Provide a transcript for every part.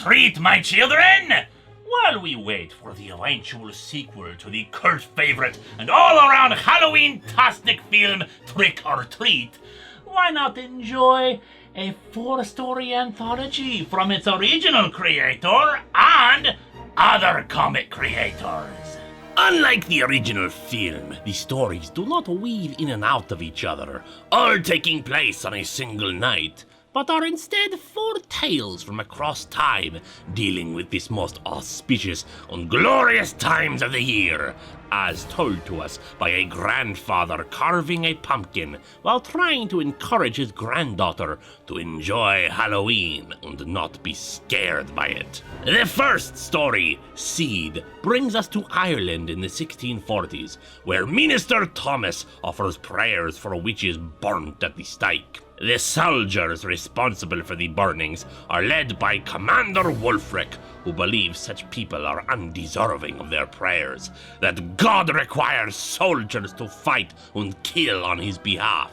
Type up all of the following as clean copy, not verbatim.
treat, my children! While we wait for the eventual sequel to the cult favorite and all-around Halloween-tastic film Trick or Treat, why not enjoy a 4-story anthology from its original creator and other comic creators? Unlike the original film, the stories do not weave in and out of each other, all taking place on a single night, but are instead 4 tales from across time, dealing with this most auspicious and glorious times of the year, as told to us by a grandfather carving a pumpkin while trying to encourage his granddaughter to enjoy Halloween and not be scared by it. The first story, Seed, brings us to Ireland in the 1640s, where Minister Thomas offers prayers for witches burnt at the stake. The soldiers responsible for the burnings are led by Commander Wulfric, who believes such people are undeserving of their prayers, that God requires soldiers to fight and kill on his behalf.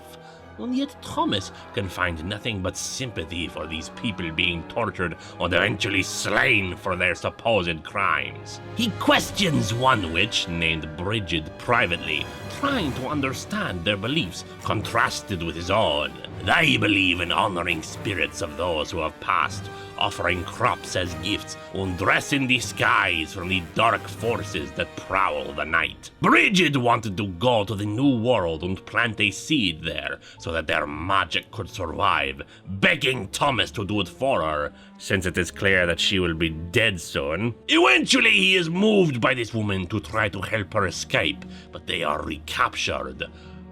And yet Thomas can find nothing but sympathy for these people being tortured and eventually slain for their supposed crimes. He questions one witch named Bridget privately, trying to understand their beliefs contrasted with his own. They believe in honoring spirits of those who have passed, offering crops as gifts and dress in disguise from the dark forces that prowl the night. Bridget wanted to go to the New World and plant a seed there so that their magic could survive, begging Thomas to do it for her, since it is clear that she will be dead soon. Eventually, he is moved by this woman to try to help her escape, but they are recaptured.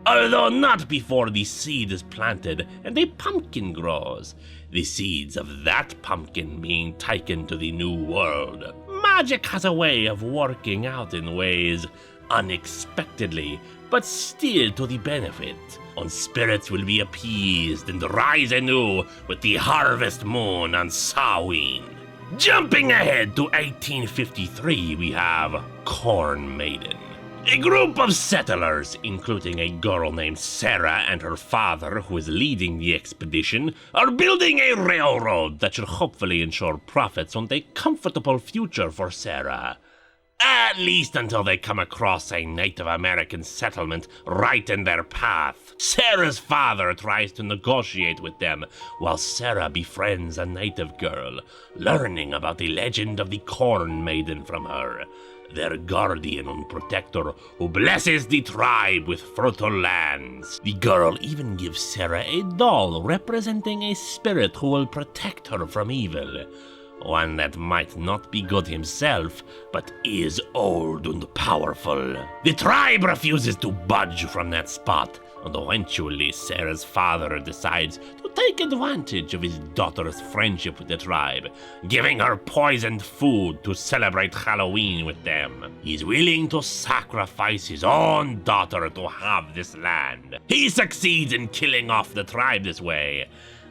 Although not before the seed is planted and a pumpkin grows, the seeds of that pumpkin being taken to the New World. Magic has a way of working out in ways unexpectedly, but still to the benefit, and spirits will be appeased and rise anew with the harvest moon on Samhain. Jumping ahead to 1853, we have Corn Maiden. A group of settlers, including a girl named Sarah and her father, who is leading the expedition, are building a railroad that should hopefully ensure profits and a comfortable future for Sarah. At least until they come across a Native American settlement right in their path. Sarah's father tries to negotiate with them, while Sarah befriends a native girl, learning about the legend of the Corn Maiden from her, their guardian and protector who blesses the tribe with fertile lands. The girl even gives Sarah a doll representing a spirit who will protect her from evil. One that might not be good himself, but is old and powerful. The tribe refuses to budge from that spot, and eventually Sarah's father decides to take advantage of his daughter's friendship with the tribe, giving her poisoned food to celebrate Halloween with them. He's willing to sacrifice his own daughter to have this land. He succeeds in killing off the tribe this way,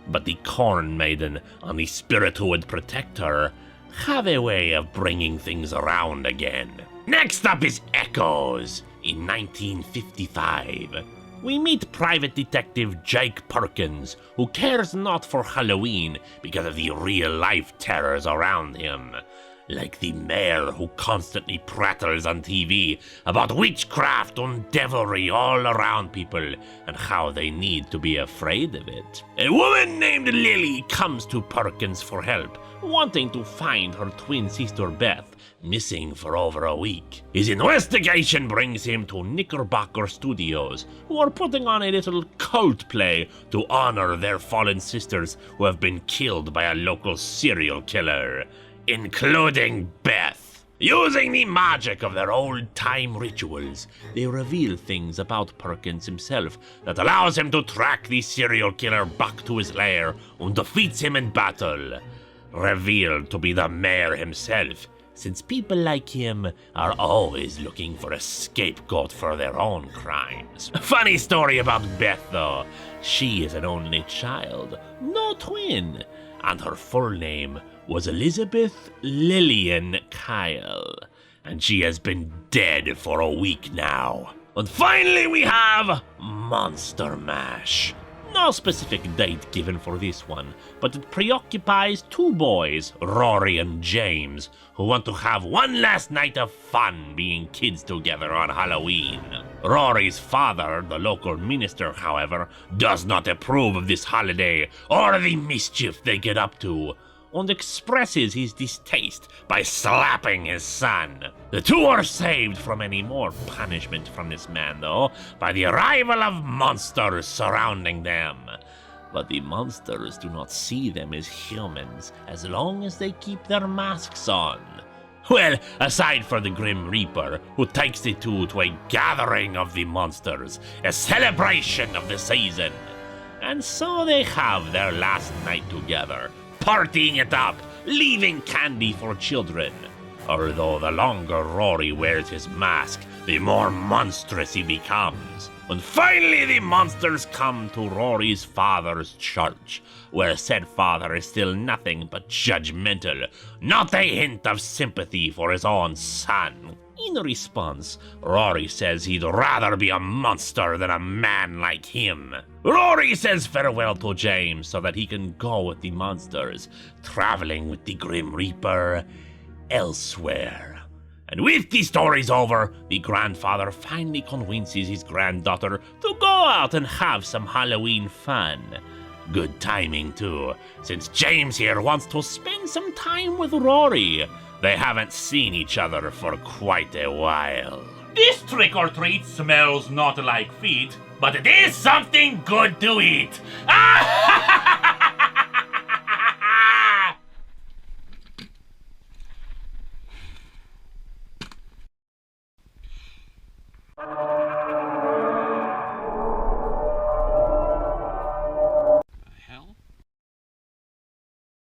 but the Corn Maiden and the spirit who would protect her have a way of bringing things around again. Next up is Echoes. In 1955, we meet private detective Jake Perkins, who cares not for Halloween because of the real-life terrors around him. Like the mayor who constantly prattles on TV about witchcraft and devilry all around people and how they need to be afraid of it. A woman named Lily comes to Perkins for help, wanting to find her twin sister Beth, missing for over a week. His investigation brings him to Knickerbocker Studios, who are putting on a little cult play to honor their fallen sisters who have been killed by a local serial killer, including Beth. Using the magic of their old-time rituals, they reveal things about Perkins himself that allows him to track the serial killer back to his lair and defeats him in battle. Revealed to be the mayor himself, since people like him are always looking for a scapegoat for their own crimes. Funny story about Beth, though. She is an only child, no twin, and her full name was Elizabeth Lillian Kyle, and she has been dead for a week now. And finally we have Monster Mash. No specific date given for this one, but it preoccupies two boys, Rory and James, who want to have one last night of fun being kids together on Halloween. Rory's father, the local minister, however, does not approve of this holiday or the mischief they get up to, and expresses his distaste by slapping his son. The two are saved from any more punishment from this man, though, by the arrival of monsters surrounding them. But the monsters do not see them as humans as long as they keep their masks on. Well, aside for the Grim Reaper, who takes the two to a gathering of the monsters, a celebration of the season. And so they have their last night together, partying it up, leaving candy for children. Although the longer Rory wears his mask, the more monstrous he becomes. And finally the monsters come to Rory's father's church, where said father is still nothing but judgmental, not a hint of sympathy for his own son. In response, Rory says he'd rather be a monster than a man like him. Rory says farewell to James so that he can go with the monsters, traveling with the Grim Reaper elsewhere. And with the stories over, the grandfather finally convinces his granddaughter to go out and have some Halloween fun. Good timing too, since James here wants to spend some time with Rory. They haven't seen each other for quite a while. This trick-or-treat smells not like feet, but it is something good to eat.